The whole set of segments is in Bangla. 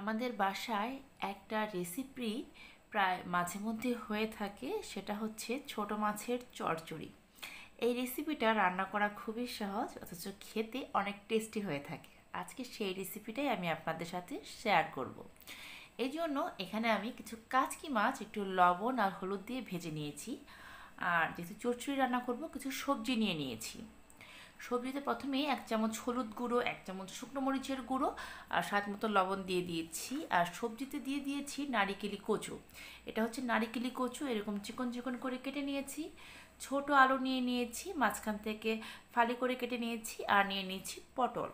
আমাদের বাসায় একটা রেসিপি প্রায় মাঝে মধ্যে হয়ে থাকে, সেটা হচ্ছে ছোট মাছের চচ্চড়ি। এই রেসিপিটা রান্না করা খুবই সহজ, অথচ খেতে অনেক টেস্টি হয়ে থাকে। আজকে সেই রেসিপিটাই আমি আপনাদের সাথে শেয়ার করব। এই জন্য এখানে আমি কিছু কাচকি মাছ একটু লবণ আর হলুদ দিয়ে ভেজে নিয়েছি। আর যেহেতু চচ্চড়ি রান্না করব, কিছু সবজি নিয়ে নিয়েছি। সবজিতে প্রথমেই 1 চামচ হলুদ গুঁড়ো, 1 চামচ শুকনো মরিচের গুঁড়ো আর স্বাদ মতো লবণ দিয়ে দিয়েছি। আর সবজিতে দিয়ে দিয়েছি নারিকেলি কচু। এটা হচ্ছে নারিকেলি কচু, এরকম চিকন চিকন করে কেটে নিয়েছি। ছোট আলু নিয়ে নিয়েছি, মাঝখান থেকে ফালি করে কেটে নিয়েছি। আর নিয়ে নিয়েছি পটল।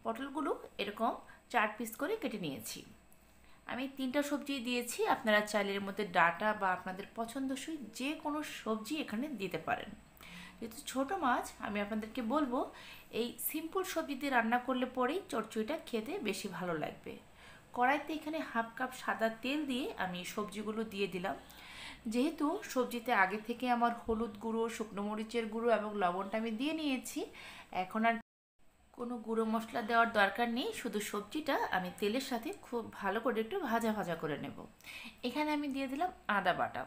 পটলগুলো এরকম 4 পিস করে কেটে নিয়েছি। আমি 3টা সবজি দিয়েছি, আপনারা চাইলে এর মধ্যে ডাঁটা বা আপনাদের পছন্দসই যে কোনো সবজি এখানে দিতে পারেন। যেহেতু ছোটো মাছ, আমি আপনাদেরকে বলবো এই সিম্পল সবজি দিয়ে রান্না করলে পরেই চচ্চড়িটা খেতে বেশি ভালো লাগবে। কড়াইতে এখানে 1/2 কাপ সাদা তেল দিয়ে আমি সবজিগুলো দিয়ে দিলাম। যেহেতু সবজিতে আগে থেকে আমার হলুদ গুঁড়ো, শুকনো মরিচের গুঁড়ো এবং লবণটা আমি দিয়ে নিয়েছি, এখন আর কোনো গুঁড়ো মশলা দেওয়ার দরকার নেই। শুধু সবজিটা আমি তেলের সাথে খুব ভালো করে একটু ভাজা ভাজা করে নেব। এখানে আমি দিয়ে দিলাম আদা বাটা।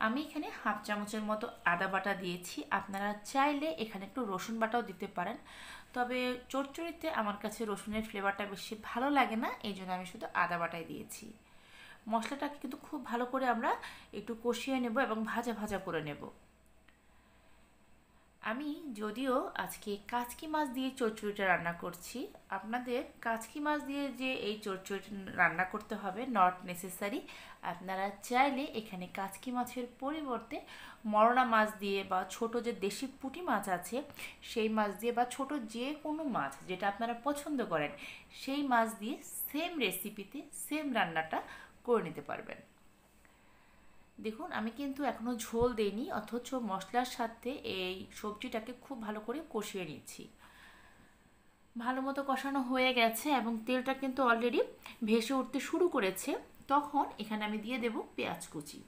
আমি এখানে 1/2 চামচের মতো আদা বাটা দিয়েছি। আপনারা চাইলে এখানে একটু রসুন বাটাও দিতে পারেন, তবে চচ্চড়িতে আমার কাছে রসুনের ফ্লেভারটা বেশি ভালো লাগে না, এই জন্য আমি শুধু আদা বাটাই দিয়েছি। মশলাটাকে কিন্তু খুব ভালো করে আমরা একটু কষিয়ে নেব এবং ভাজা ভাজা করে নেব। আমি যদিও আজকে কাচকি মাছ দিয়ে চচ্চড়িটা রান্না করছি, আপনাদের কাচকি মাছ দিয়ে যে এই চচ্চড়িটা রান্না করতে হবে নট নেসেসারি। আপনারা চাইলে এখানে কাচকি মাছের পরিবর্তে মরলা মাছ দিয়ে বা ছোট যে দেশি পুঁটি মাছ আছে সেই মাছ দিয়ে, বা ছোট যে কোনো মাছ যেটা আপনারা পছন্দ করেন সেই মাছ দিয়ে সেম রেসিপিতে সেম রান্নাটা করে নিতে পারবেন। দেখুন, আমি কিন্তু এখনও ঝোল দেইনি, অথচ মশলার সাথে এই সবজিটাকে খুব ভালো করে কষিয়ে নিচ্ছি। ভালো মতো কষানো হয়ে গেছে এবং তেলটা কিন্তু অলরেডি ভেসে উঠতে শুরু করেছে। তখন এখানে আমি দিয়ে দেব পেঁয়াজ কুচি।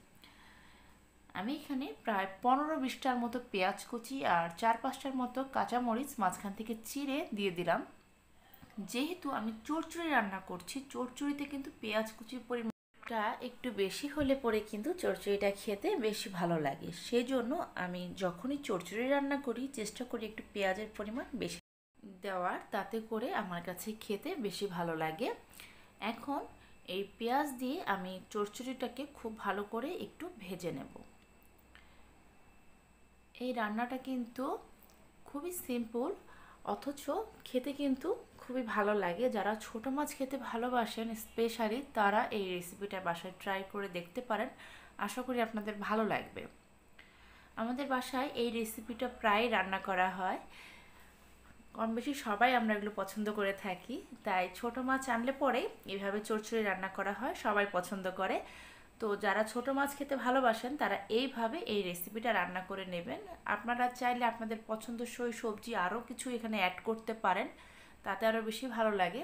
আমি এখানে প্রায় 15-20টার মতো পেঁয়াজ কুচি আর 4-5টার মতো কাঁচামরিচ মাঝখান থেকে চিড়ে দিয়ে দিলাম। যেহেতু আমি চচ্চড়ি রান্না করছি, চচ্চড়িতে কিন্তু পেঁয়াজ কুচির পরিমাণ একটু বেশি হলে পরে কিন্তু চচ্চড়িটা খেতে বেশি ভালো লাগে। সেজন্য আমি যখনই চচ্চড়ি রান্না করি চেষ্টা করি একটু পেঁয়াজের পরিমাণ বেশি দেওয়ার, তাতে করে আমার কাছে খেতে বেশি ভালো লাগে। এখন এই পেঁয়াজ দিয়ে আমি চচ্চড়িটাকে খুব ভালো করে একটু ভেজে নেব। এই রান্নাটা কিন্তু খুবই সিম্পল, অথচ খেতে কিন্তু খুবই ভালো লাগে। যারা ছোট মাছ খেতে ভালোবাসেন স্পেশালি, তারা এই রেসিপিটা বাসায় ট্রাই করে দেখতে পারেন। আশা করি আপনাদের ভালো লাগবে। আমাদের বাসায় এই রেসিপিটা প্রায় রান্না করা হয়, কম বেশি সবাই আমরা এগুলো পছন্দ করে থাকি। তাই ছোট মাছ আনলে পরে এভাবে চচ্চড়ি রান্না করা হয়, সবাই পছন্দ করে। তো যারা ছোট মাছ খেতে ভালোবাসেন তারা এইভাবে এই রেসিপিটা রান্না করে নেবেন। আপনারা চাইলে আপনাদের পছন্দসই সবজি আরও কিছু এখানে অ্যাড করতে পারেন, তাতে আরও বেশি ভালো লাগে।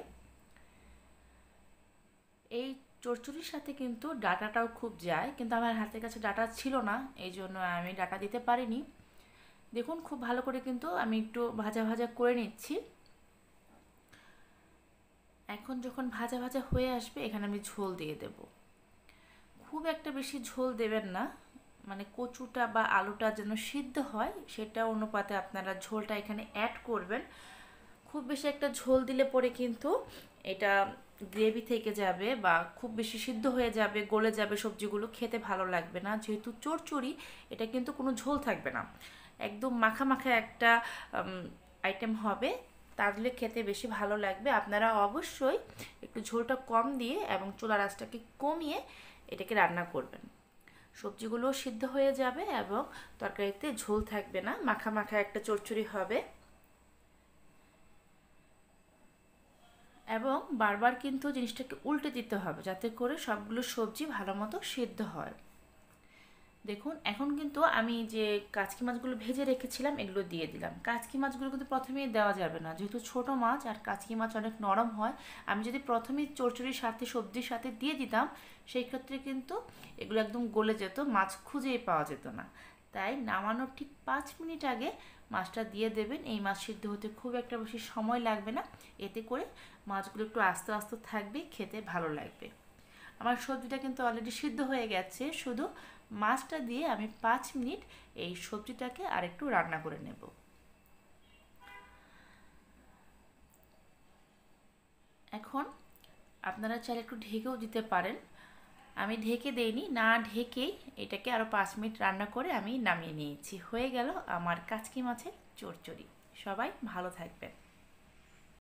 এই চচ্চড়ির সাথে কিন্তু ডাঁটাটাও খুব যায়, কিন্তু আমার হাতের কাছে ডাঁটা ছিল না, এই জন্য আমি ডাঁটা দিতে পারিনি। দেখুন, খুব ভালো করে কিন্তু আমি একটু ভাজা ভাজা করে নিচ্ছি। এখন যখন ভাজা ভাজা হয়ে আসবে, এখানে আমি ঝোল দিয়ে দেব। খুব একটা বেশি ঝোল দেবেন না, মানে কচুটা বা আলুটা যেন সিদ্ধ হয় সেটা অনুপাতে আপনারা ঝোলটা এখানে অ্যাড করবেন। খুব বেশি একটা ঝোল দিলে পরে কিন্তু এটা গ্রেভি থেকে যাবে বা খুব বেশি সিদ্ধ হয়ে যাবে, গলে যাবে, সবজিগুলো খেতে ভালো লাগবে না। যেহেতু চচ্চড়ি, এটা কিন্তু কোনো ঝোল থাকবে না, একদম মাখা মাখা একটা আইটেম হবে, তাহলে খেতে বেশি ভালো লাগবে। আপনারা অবশ্যই একটু ঝোলটা কম দিয়ে এবং চুলার আঁচটাকে কমিয়ে এটাকে রান্না করবেন। সবজিগুলো সিদ্ধ হয়ে যাবে এবং তরকারিতে ঝোল থাকবে না, মাখা মাখা একটা চচ্চড়ি হবে। এবং বারবার কিন্তু জিনিসটাকে উল্টে দিতে হবে, যাতে করে সবগুলো সবজি ভালো মতো সিদ্ধ হয়। দেখুন, এখন কিন্তু আমি যে কাচকি মাছগুলো ভেজে রেখেছিলাম এগুলো দিয়ে দিলাম। কাচকি মাছগুলো কিন্তু প্রথমেই দেওয়া যাবে না, যেহেতু ছোট মাছ আর কাচকি মাছ অনেক নরম হয়। আমি যদি প্রথমেই চচ্চড়ির সাথে সবজির সাথে দিয়ে দিতাম, সেই ক্ষেত্রে কিন্তু এগুলো একদম গলে যেত, মাছ খুঁজেই পাওয়া যেত না। তাই নামানোর ঠিক 5 মিনিট আগে মাছটা দিয়ে দেবেন। এই মাছ সিদ্ধ হতে খুব একটা বেশি সময় লাগবে না, এতে করে মাছগুলো একটু আস্তে আস্তে থাকবে, খেতে ভালো লাগবে। আমার সবজিটা কিন্তু অলরেডি সিদ্ধ হয়ে গেছে, শুধু মাছটা দিয়ে আমি 5 মিনিট এই সবজিটাকে আরেকটু রান্না করে নেব। এখন আপনারা চাইলে একটু ঢেকেও দিতে পারেন, আমি ঢেকে দেইনি, না ঢেকেই এটাকে আরও 5 মিনিট রান্না করে আমি নামিয়ে নিয়েছি। হয়ে গেল আমার কাচকি মাছের চচ্চড়ি। সবাই ভালো থাকবেন।